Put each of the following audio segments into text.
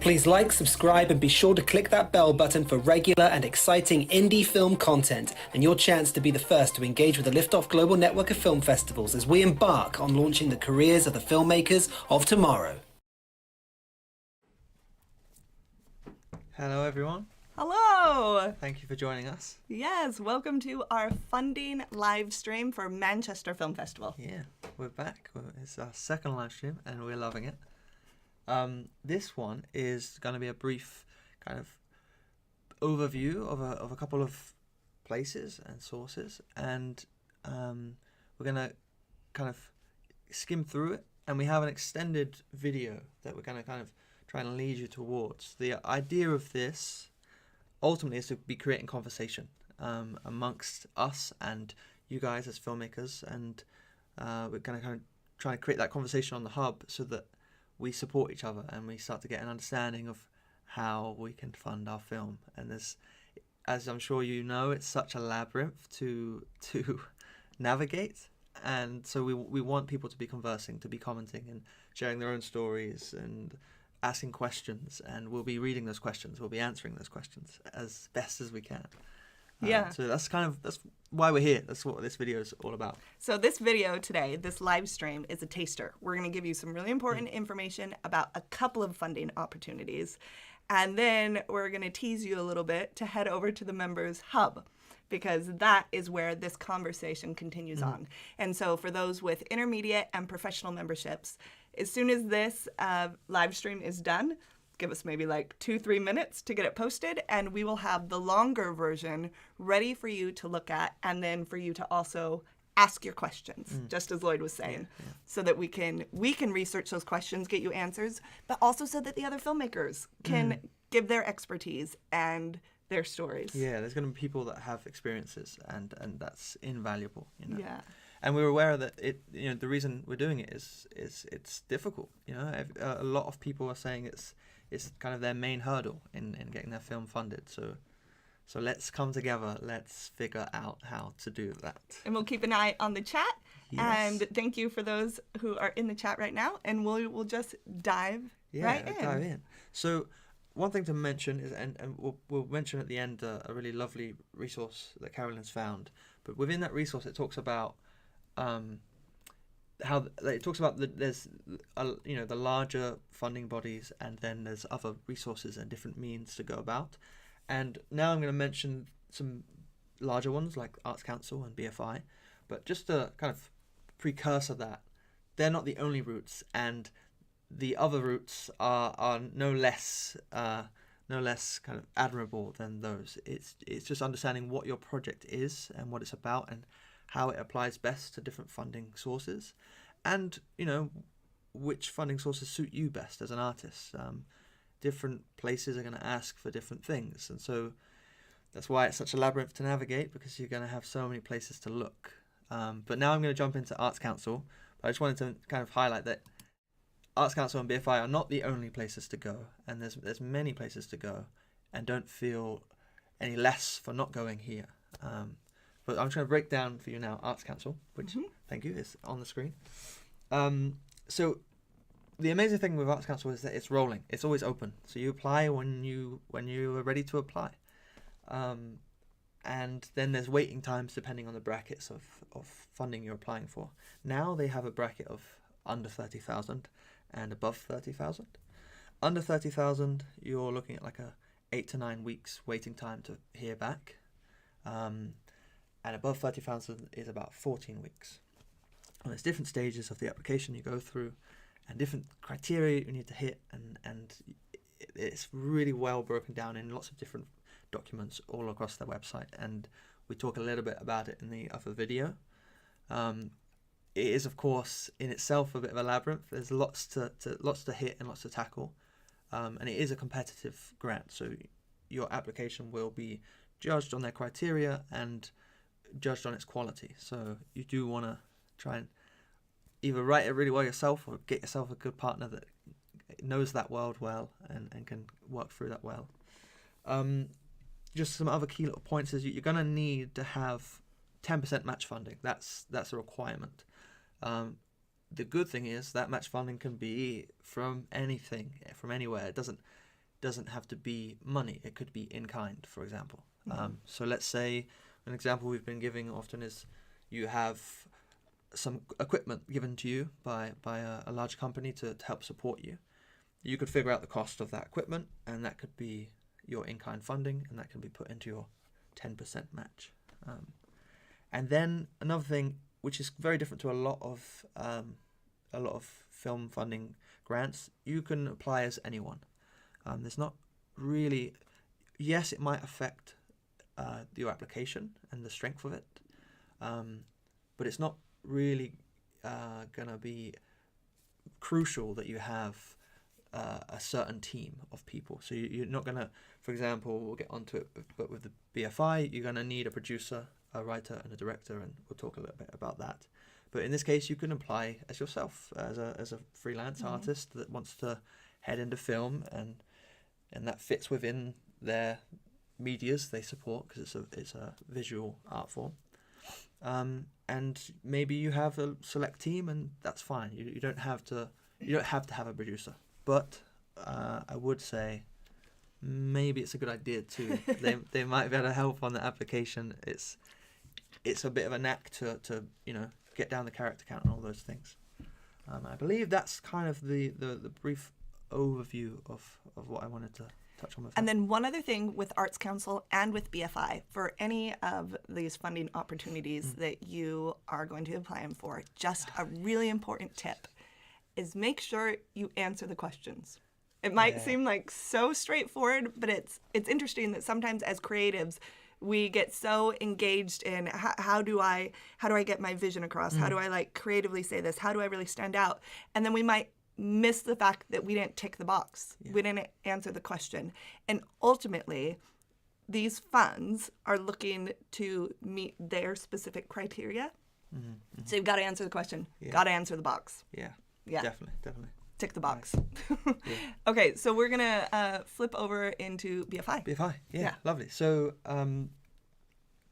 Please like, subscribe, and be sure to click that bell button for regular and exciting indie film content and your chance to be the first to engage with the Liftoff Global Network of Film Festivals as we embark on launching the careers of the filmmakers of tomorrow. Hello everyone. Hello! Thank you for joining us. Yes, welcome to our funding live stream for Manchester Film Festival. Yeah, we're back. It's our second live stream and we're loving it. This one is going to be a brief kind of overview of a couple of places and sources, and we're going to kind of skim through it, and we have an extended video that we're going to kind of try and lead you towards. The idea of this ultimately is to be creating conversation amongst us and you guys as filmmakers, and we're going to kind of try and create that conversation on the hub so that we support each other and we start to get an understanding of how we can fund our film. And there's, as I'm sure you know, it's such a labyrinth to navigate, and so we want people to be conversing, to be commenting and sharing their own stories and asking questions, and we'll be reading those questions, we'll be answering those questions as best as we can. So that's why we're here. That's what this video is all about. So this video today, this live stream, is a taster. We're going to give you some really important information about a couple of funding opportunities, and then we're going to tease you a little bit to head over to the members hub, because that is where this conversation continues on. And so for those with intermediate and professional memberships, as soon as this live stream is done, give us maybe like 2-3 minutes to get it posted, and we will have the longer version ready for you to look at, and then for you to also ask your questions, just as Lloyd was saying, so that we can research those questions, get you answers, but also so that the other filmmakers can give their expertise and their stories. Yeah, there's going to be people that have experiences, and that's invaluable. You know? Yeah. And we're aware that the reason we're doing it is it's difficult. You know, a lot of people are saying it's kind of their main hurdle in getting their film funded. So let's come together. Let's figure out how to do that. And we'll keep an eye on the chat. Yes. And thank you for those who are in the chat right now. And we'll just dive right in. Dive in. So one thing to mention is, and we'll mention at the end a really lovely resource that Carolyn's found. But within that resource, it talks about there's the larger funding bodies, and then there's other resources and different means to go about. And now I'm going to mention some larger ones like Arts Council and BFI, but just a kind of precursor that they're not the only routes, and the other routes are no less kind of admirable than those. It's just understanding what your project is and what it's about and how it applies best to different funding sources, and which funding sources suit you best as an artist. Different places are going to ask for different things, and so that's why it's such a labyrinth to navigate, because you're going to have so many places to look. But now I'm going to jump into Arts Council, but I just wanted to kind of highlight that Arts Council and BFI are not the only places to go, and there's many places to go, and don't feel any less for not going here. But I'm trying to break down for you now Arts Council, which, thank you, is on the screen. So the amazing thing with Arts Council is that it's rolling. It's always open. So you apply when you are ready to apply. And then there's waiting times depending on the brackets of funding you're applying for. Now they have a bracket of under 30,000 and above 30,000. Under 30,000, you're looking at like a 8 to 9 weeks waiting time to hear back. And above 30,000 is about 14 weeks. And there's different stages of the application you go through, and different criteria you need to hit, and it's really well broken down in lots of different documents all across their website, and we talk a little bit about it in the other video. It is, of course, in itself a bit of a labyrinth. There's lots to hit and lots to tackle, and it is a competitive grant, so your application will be judged on their criteria and judged on its quality. So you do want to try and either write it really well yourself, or get yourself a good partner that knows that world well and can work through that well. Just some other key little points is you're going to need to have 10% match funding. That's a requirement. The good thing is that match funding can be from anything, from anywhere. doesn't have to be money. It could be in kind, for example. So let's say an example we've been giving often is you have some equipment given to you by a large company to help support you. You could figure out the cost of that equipment, and that could be your in-kind funding, and that can be put into your 10% match. And then another thing, which is very different to a lot of film funding grants, you can apply as anyone. There's not really, yes, it might affect your application and the strength of it, but it's not really going to be crucial that you have a certain team of people. So you're not going to, for example, we'll get onto it, but with the BFI, you're going to need a producer, a writer, and a director, and we'll talk a little bit about that. But in this case, you can apply as yourself, as a freelance artist that wants to head into film, and that fits within their medias they support, because it's a visual art form. And maybe you have a select team, and that's fine. You don't have to have a producer. But I would say maybe it's a good idea too. They might be able to help on the application. It's a bit of a knack to get down the character count and all those things. I believe that's kind of the brief overview of what I wanted to touch on with. And then one other thing with Arts Council and with BFI, for any of these funding opportunities that you are going to apply for, just a really important tip is make sure you answer the questions. It might seem like so straightforward, but it's interesting that sometimes as creatives, we get so engaged in how do I get my vision across? How do I creatively say this? How do I really stand out? And then we might miss the fact that we didn't tick the box. We didn't answer the question. And ultimately, these funds are looking to meet their specific criteria. So you've got to answer the question, got to answer the box. Yeah, definitely. Tick the box. Nice. Okay, so we're going to flip over into BFI. BFI, yeah. Lovely. So kind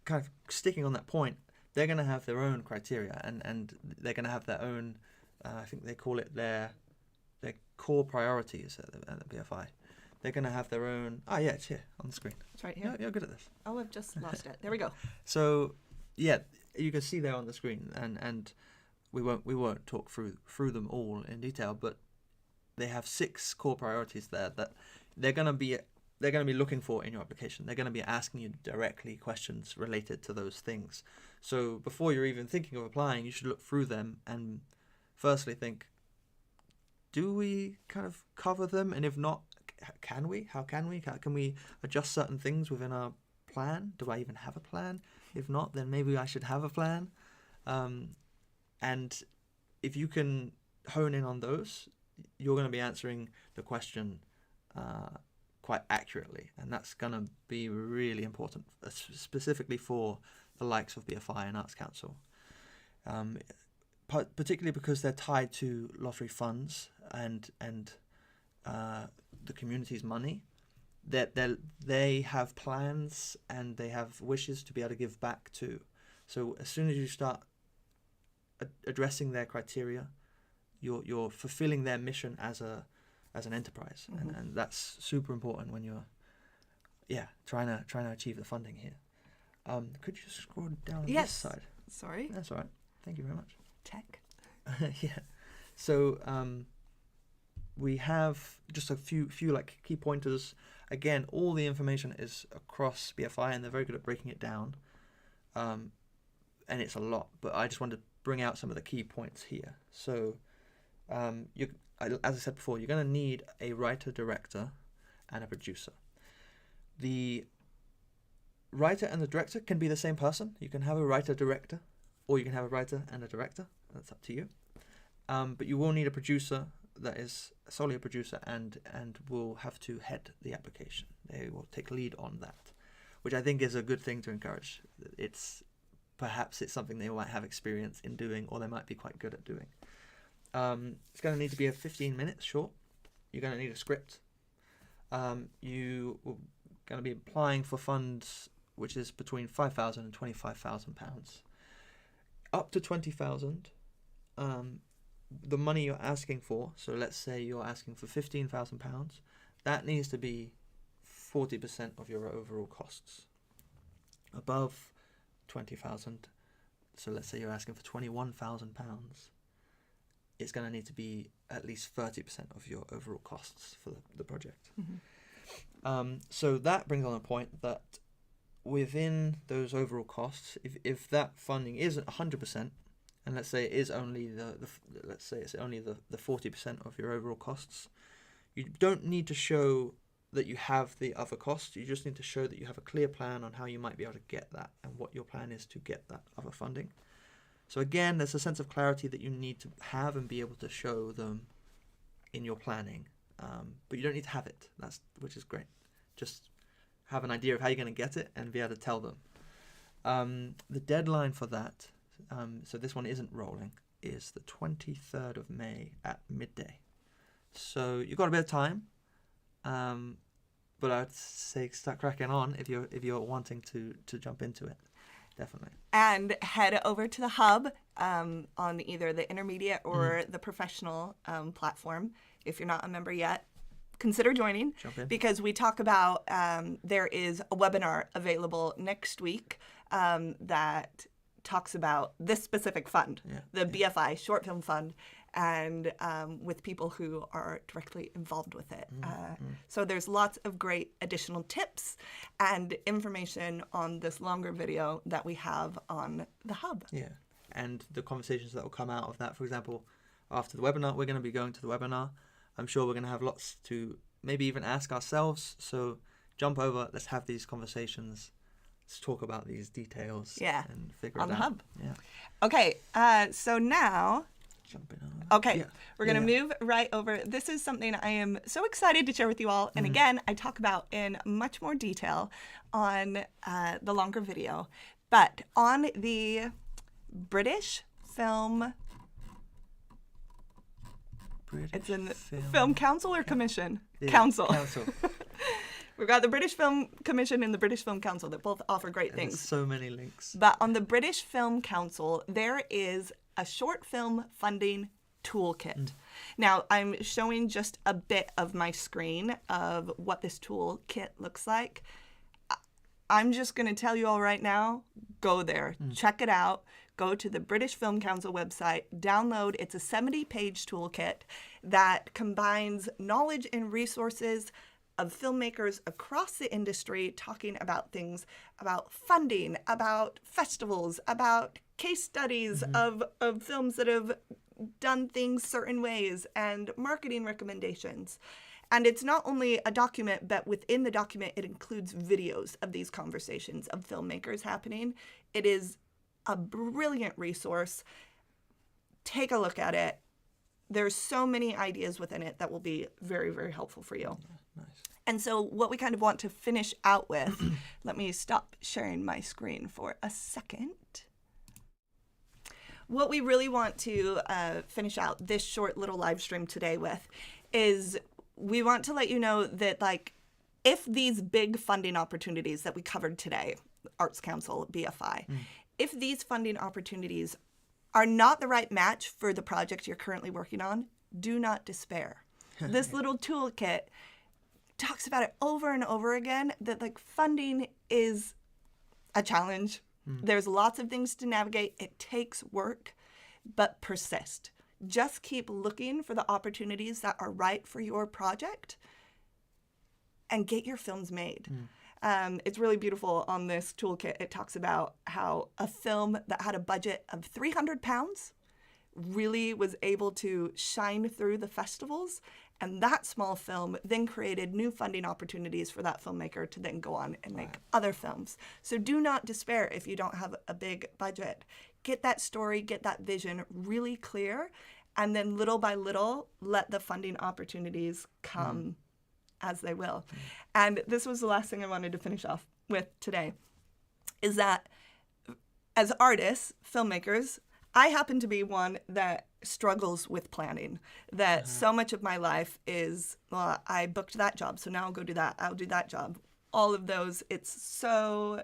of sticking on that point, they're going to have their own criteria, and they're going to have their own, I think they call it their core priorities at the BFI. They're going to have their own, it's here on the screen. It's right here. You're good at this. Oh, I've just lost it. There we go. So, yeah, you can see there on the screen, and we won't talk through them all in detail, but they have 6 core priorities there that they're going to be looking for in your application. They're going to be asking you directly questions related to those things. So before you're even thinking of applying, you should look through them and firstly think, do we kind of cover them? And if not, can we? How can we? Can we adjust certain things within our plan? Do I even have a plan? If not, then maybe I should have a plan. And if you can hone in on those, you're going to be answering the question quite accurately, and that's going to be really important, specifically for the likes of BFI and Arts Council, particularly because they're tied to lottery funds and the community's money. That they have plans and they have wishes to be able to give back to. So as soon as you start addressing their criteria, you're fulfilling their mission as an enterprise, and that's super important when you're trying to achieve the funding here. Could you scroll down on this side? Sorry. That's all right. Thank you very much. Tech. Yeah. So we have just a few key pointers. Again, all the information is across BFI, and they're very good at breaking it down. And it's a lot, but I just wanted to bring out some of the key points here. So, as I said before, you're going to need a writer, director, and a producer. The writer and the director can be the same person. You can have a writer-director, or you can have a writer and a director. That's up to you. But you will need a producer that is solely a producer and will have to head the application. They will take lead on that, which I think is a good thing to encourage. Perhaps it's something they might have experience in doing, or they might be quite good at doing. It's going to need to be 15 minutes short. You're going to need a script. You are going to be applying for funds which is between £5,000 and £25,000. Up to £20,000. The money you're asking for, so let's say you're asking for £15,000, that needs to be 40% of your overall costs. Above 20,000, so let's say you're asking for £21,000, it's going to need to be at least 30% of your overall costs for the project. So that brings on a point that within those overall costs, if that funding isn't 100%, and let's say it is only let's say it's only the 40% of your overall costs, you don't need to show that you have the other costs. You just need to show that you have a clear plan on how you might be able to get that and what your plan is to get that other funding. So again, there's a sense of clarity that you need to have and be able to show them in your planning, but you don't need to have it. Which is great. Just have an idea of how you're going to get it and be able to tell them. The deadline for that, so this one isn't rolling, is the 23rd of May at midday. So you've got a bit of time, but I'd say start cracking on if you're wanting to jump into it. Definitely. And head over to the hub on either the intermediate or the professional platform. If you're not a member yet, consider joining. Jump in. Because we talk about there is a webinar available next week that talks about this specific fund, the BFI Short Film Fund, and with people who are directly involved with it. So there's lots of great additional tips and information on this longer video that we have on the hub. Yeah, and the conversations that will come out of that, for example, after the webinar, we're going to be going to the webinar. I'm sure we're going to have lots to maybe even ask ourselves. So jump over, let's have these conversations. Let's talk about these details and figure it out. On the hub. Yeah. Okay, so now... Jumping on. Okay, we're going to move right over. This is something I am so excited to share with you all. And again, I talk about in much more detail on the longer video. But on the British Film... It's in the Film Council or Commission? Yeah, Council. Council. We've got the British Film Commission and the British Film Council that both offer great things. There's so many links. But on the British Film Council, there is a short film funding toolkit. Now, I'm showing just a bit of my screen of what this toolkit looks like. I'm just going to tell you all right now, go there, check it out, go to the British Film Council website, download. It's a 70-page toolkit that combines knowledge and resources of filmmakers across the industry talking about things about funding, about festivals, about case studies of films that have done things certain ways, and marketing recommendations. And it's not only a document, but within the document, it includes videos of these conversations of filmmakers happening. It is a brilliant resource. Take a look at it. There's so many ideas within it that will be very, very helpful for you. Nice. And so what we kind of want to finish out with, let me stop sharing my screen for a second. What we really want to finish out this short little live stream today with is we want to let you know that, like, if these big funding opportunities that we covered today, Arts Council, BFI, if these funding opportunities are not the right match for the project you're currently working on, do not despair. This little toolkit talks about it over and over again, that like funding is a challenge. There's lots of things to navigate. It takes work, but persist. Just keep looking for the opportunities that are right for your project and get your films made. It's really beautiful on this toolkit. It talks about how a film that had a budget of £300 really was able to shine through the festivals. And that small film then created new funding opportunities for that filmmaker to then go on and make other films. So do not despair if you don't have a big budget. Get that story, get that vision really clear, and then little by little, let the funding opportunities come as they will. And this was the last thing I wanted to finish off with today, is that as artists, filmmakers, I happen to be one that struggles with planning, that so much of my life is, well, I booked that job, so now I'll go do that. I'll do that job. All of those, it's so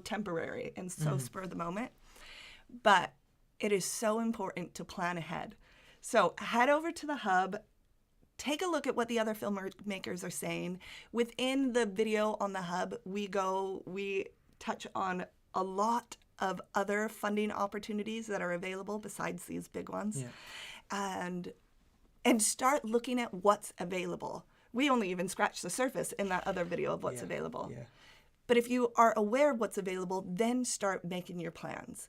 temporary and so spur of the moment. But it is so important to plan ahead. So head over to the hub, take a look at what the other filmmakers are saying. Within the video on the hub, we touch on a lot of other funding opportunities that are available besides these big ones. And start looking at what's available. We only even scratched the surface in that other video of what's available. But if you are aware of what's available, then start making your plans.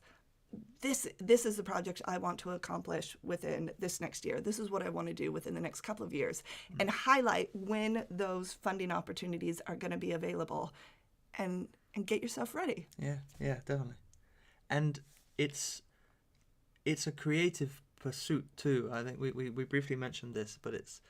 This is the project I want to accomplish within this next year. This is what I want to do within the next couple of years. And highlight when those funding opportunities are going to be available, and get yourself ready. Yeah, definitely. And it's a creative pursuit too. I think we briefly mentioned this, but it's,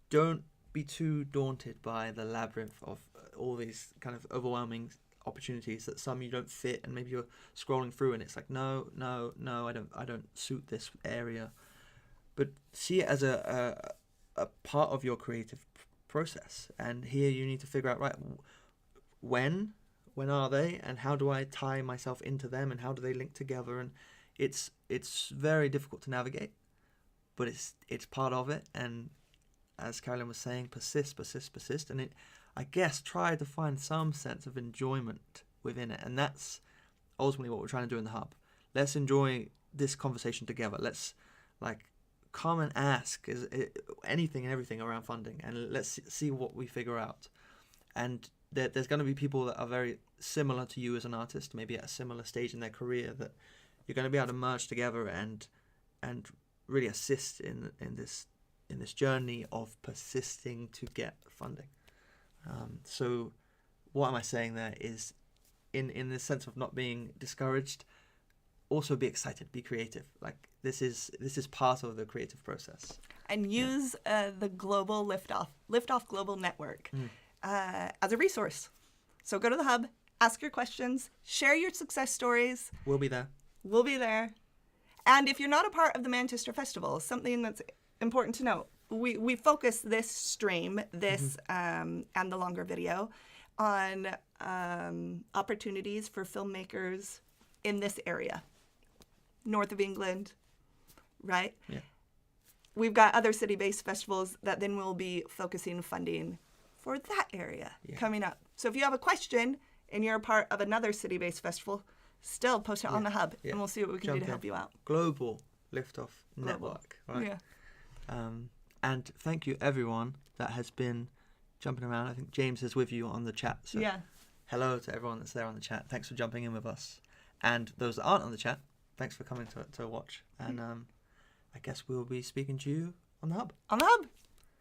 don't be too daunted by the labyrinth of all these kind of overwhelming opportunities that some you don't fit, and maybe you're scrolling through and it's like no, I don't suit this area. But see it as a part of your creative process, and here you need to figure out, right, when are they, and how do I tie myself into them, and how do they link together? And it's very difficult to navigate, but it's part of it. And as Carolyn was saying, persist, and I guess try to find some sense of enjoyment within it. And that's ultimately what we're trying to do in the hub. Let's enjoy this conversation together. Let's come and ask anything and everything around funding, and let's see what we figure out. And there's going to be people that are very similar to you as an artist, maybe at a similar stage in their career, that you're going to be able to merge together and really assist in this journey of persisting to get funding. So what am I saying there is, in the sense of not being discouraged, also be excited, be creative. Like this is part of the creative process. And use the global Liftoff Global Network as a resource. So go to the hub, ask your questions, share your success stories. We'll be there. And if you're not a part of the Manchester Festival, something that's important to note, we focus this stream, and the longer video on opportunities for filmmakers in this area, north of England, right? Yeah. We've got other city-based festivals that then will be focusing funding for that area coming up. So if you have a question and you're a part of another city-based festival, still post it on the hub, and we'll see what we can do to help you out. Global Liftoff Network, right? Yeah. And thank you everyone that has been jumping around. I think James is with you on the chat. So hello to everyone that's there on the chat. Thanks for jumping in with us. And those that aren't on the chat, thanks for coming to watch. And I guess we'll be speaking to you on the hub.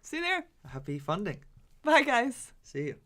See you there. Happy funding. Bye, guys. See you.